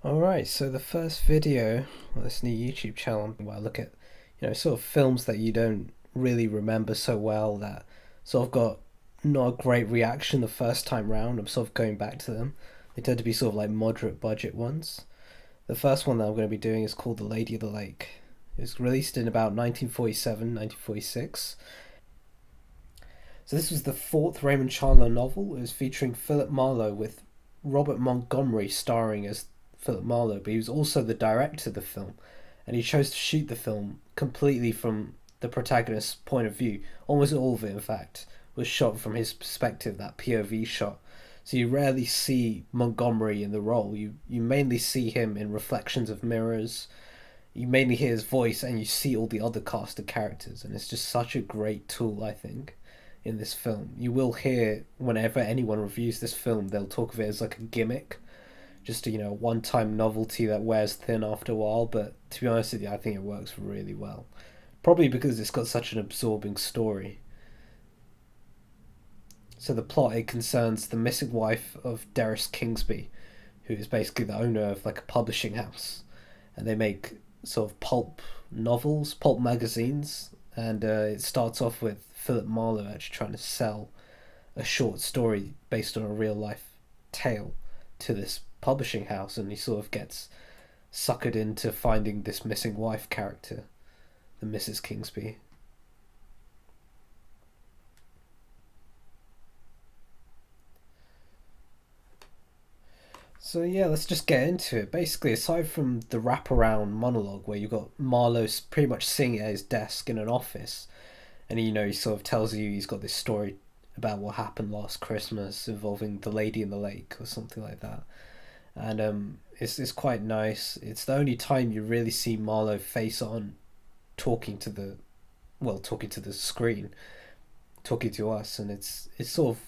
Alright, so the first video on this new YouTube channel where I look at, sort of films that you don't really remember so well that sort of got not a great reaction the first time round. I'm sort of going back to them. They tend to be sort of like moderate budget ones. The first one that I'm going to be doing is called The Lady of the Lake. It was released in about 1947, 1946. So this was the fourth Raymond Chandler novel. It was featuring Philip Marlowe with Robert Montgomery starring as Philip Marlowe, but he was also the director of the film, and he chose to shoot the film completely from the protagonist's point of view. Almost all of it, in fact, was shot from his perspective, that POV shot. So you rarely see Montgomery in the role. You mainly see him in reflections of mirrors. You mainly hear his voice, and you see all the other cast of characters, and it's just such a great tool, I think, in this film. You will hear whenever anyone reviews this film, they'll talk of it as like a gimmick, just a one-time novelty that wears thin after a while. But to be honest with you, I think it works really well. Probably because it's got such an absorbing story. So the plot, it concerns the missing wife of Derris Kingsby, who is basically the owner of like a publishing house, and they make sort of pulp novels, pulp magazines, and it starts off with Philip Marlowe actually trying to sell a short story based on a real life tale to this publishing house, and he sort of gets suckered into finding this missing wife character, the Mrs. Kingsby. So yeah, let's just get into it. Basically, aside from the wraparound monologue where you've got Marlowe pretty much sitting at his desk in an office, and he sort of tells you he's got this story about what happened last Christmas involving the lady in the lake or something like that, and it's quite nice. It's the only time you really see Marlowe face on, talking to the talking to the screen, talking to us, and it's sort of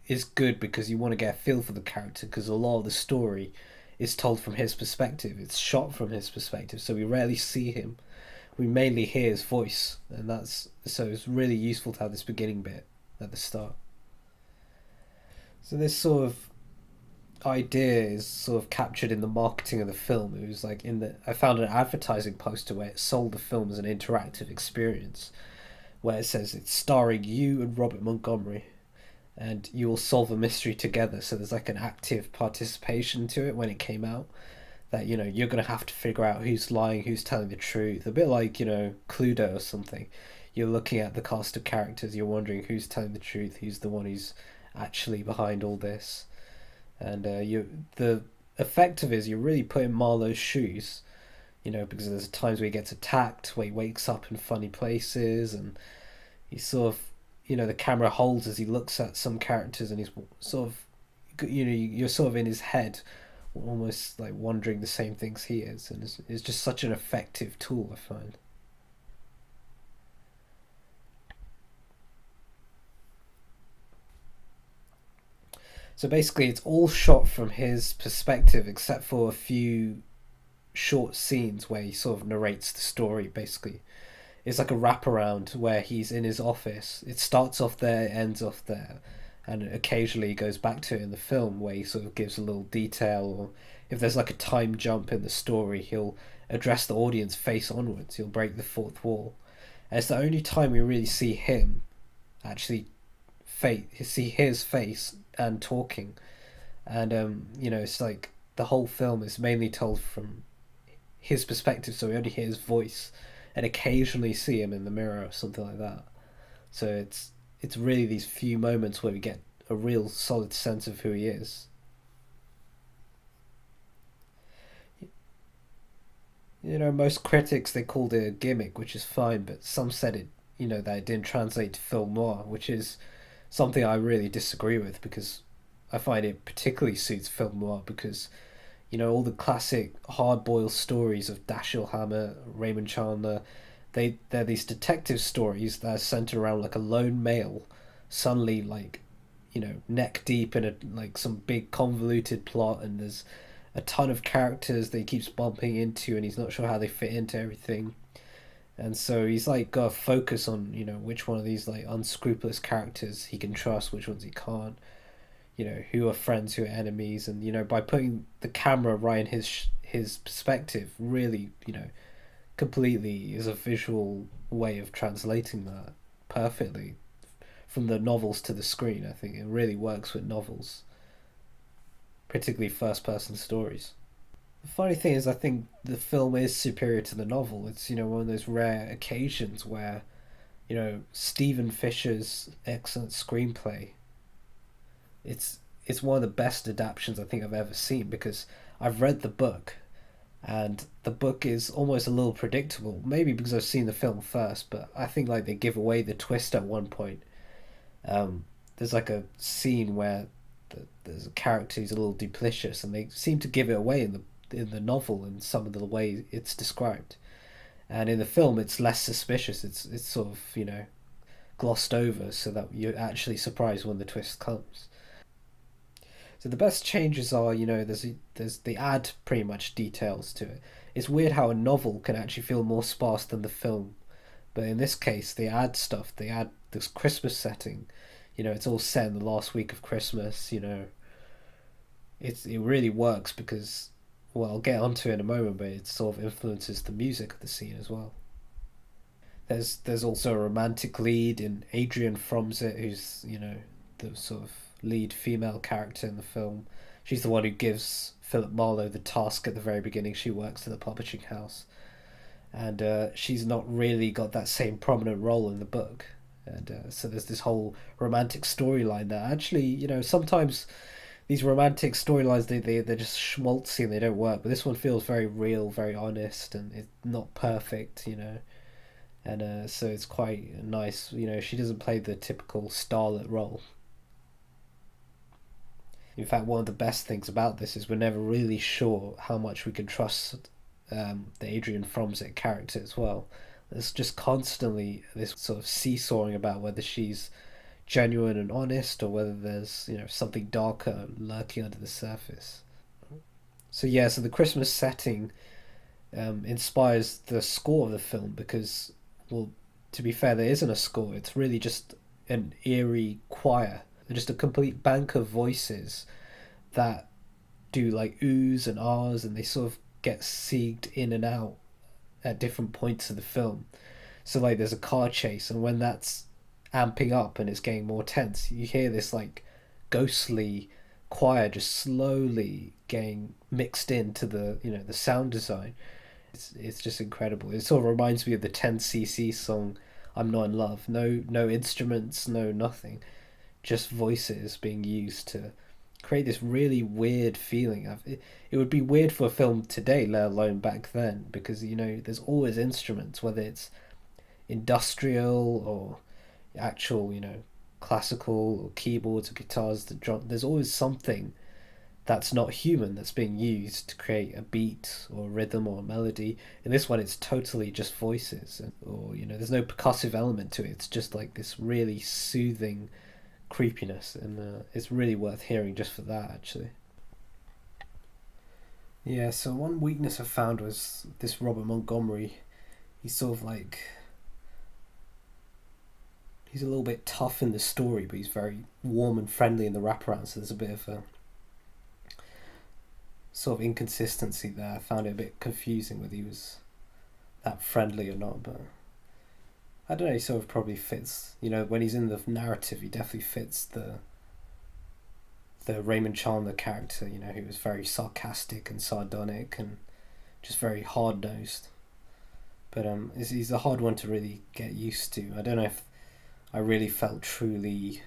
is good because you want to get a feel for the character, because a lot of the story is told from his perspective. It's shot from his perspective, so we rarely see him. We mainly hear his voice, and that's so it's really useful to have this beginning bit at the start. So this sort of idea is sort of captured in the marketing of the film. It was like in the I found an advertising poster where it sold the film as an interactive experience, where it says it's starring you and Robert Montgomery, and you will solve a mystery together. So there's like an active participation to it when it came out. That you're gonna have to figure out who's lying, who's telling the truth. A bit like Cluedo or something. You're looking at the cast of characters. You're wondering who's telling the truth, who's the one who's actually behind all this. And the effect of it is you're really put in Marlowe's shoes. Because there's times where he gets attacked, where he wakes up in funny places, and he sort of the camera holds as he looks at some characters, and he's sort of you're sort of in his head, almost like wondering the same things he is, and it's just such an effective tool, I find. So basically it's all shot from his perspective except for a few short scenes where he sort of narrates the story. Basically it's like a wraparound where he's in his office. It starts off there, ends off there, and occasionally he goes back to it in the film where he sort of gives a little detail, or if there's like a time jump in the story, he'll address the audience face onwards. He'll break the fourth wall. And it's the only time we really see him actually see his face and talking, and it's like the whole film is mainly told from his perspective, so we only hear his voice and occasionally see him in the mirror or something like that. So it's really these few moments where we get a real solid sense of who he is. Most critics, they called it a gimmick, which is fine, but some said it, that it didn't translate to film noir, which is something I really disagree with, because I find it particularly suits film noir because all the classic hard-boiled stories of Dashiell Hammett, Raymond Chandler, they're these detective stories that are centered around like a lone male, suddenly like, neck deep in a like some big convoluted plot, and there's a ton of characters that he keeps bumping into, and he's not sure how they fit into everything. And so he's like got to focus on which one of these like unscrupulous characters he can trust, which ones he can't. who are friends, who are enemies, and by putting the camera right in his perspective, really, completely is a visual way of translating that perfectly from the novels to the screen. I think it really works with novels, particularly first person stories. The funny thing is, I think the film is superior to the novel. It's, one of those rare occasions where, Stephen Fisher's excellent screenplay, it's one of the best adaptations I think I've ever seen, because I've read the book, and the book is almost a little predictable. Maybe because I've seen the film first, but I think like they give away the twist at one point. There's like a scene where there's a character who's a little duplicitous, and they seem to give it away in the novel and some of the way it's described. And in the film, it's less suspicious. It's sort of glossed over so that you're actually surprised when the twist comes. So the best changes are, there's the ad pretty much details to it. It's weird how a novel can actually feel more sparse than the film, but in this case, the ad stuff, this Christmas setting, it's all set in the last week of Christmas. It really works because, well, I'll get onto it in a moment, but it sort of influences the music of the scene as well. There's also a romantic lead in Adrian Fromsit, who's the sort of lead female character in the film. She's the one who gives Philip Marlowe the task at the very beginning. She works at the publishing house, and she's not really got that same prominent role in the book. And so there's this whole romantic storyline that actually, sometimes these romantic storylines, they're just schmaltzy and they don't work, but this one feels very real, very honest, and it's not perfect, and so it's quite nice. She doesn't play the typical starlet role. In fact, one of the best things about this is we're never really sure how much we can trust the Adrian Fromsit character as well. There's just constantly this sort of seesawing about whether she's genuine and honest, or whether there's something darker lurking under the surface. So the Christmas setting inspires the score of the film, because, well, to be fair, there isn't a score. It's really just an eerie choir, just a complete bank of voices that do like oohs and ahs, and they sort of get sieged in and out at different points of the film. So like there's a car chase, and when that's amping up and it's getting more tense, you hear this like ghostly choir just slowly getting mixed into the the sound design. It's just incredible. It sort of reminds me of the 10cc song I'm Not in Love. No instruments, no nothing, just voices being used to create this really weird feeling of it. It would be weird for a film today, let alone back then, because there's always instruments, whether it's industrial or actual classical, or keyboards or guitars, the drum. There's always something that's not human that's being used to create a beat or a rhythm or a melody. In this one, it's totally just voices, or there's no percussive element to it. It's just like this really soothing creepiness, and it's really worth hearing just for that, actually. Yeah, so one weakness I found was this Robert Montgomery. He's sort of like, he's a little bit tough in the story, but he's very warm and friendly in the wraparound, so there's a bit of a sort of inconsistency there. I found it a bit confusing whether he was that friendly or not, but I don't know, he sort of probably fits, when he's in the narrative, he definitely fits the Raymond Chandler character, who was very sarcastic and sardonic and just very hard-nosed. But he's a hard one to really get used to. I don't know if I really felt truly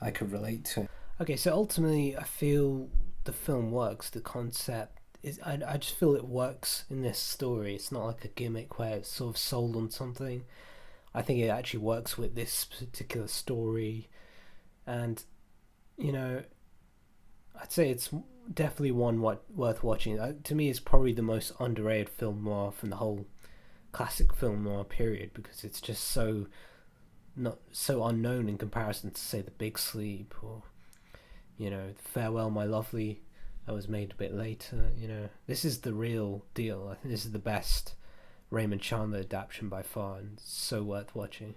I could relate to him. Okay, so ultimately I feel the film works. The concept is, I just feel it works in this story. It's not like a gimmick where it's sort of sold on something. I think it actually works with this particular story, and I'd say it's definitely one worth watching. To me, it's probably the most underrated film noir from the whole classic film noir period, because it's just so not so unknown in comparison to, say, The Big Sleep, or Farewell My Lovely, that was made a bit later. This is the real deal. I think this is the best Raymond Chandler adaptation by far, and so worth watching.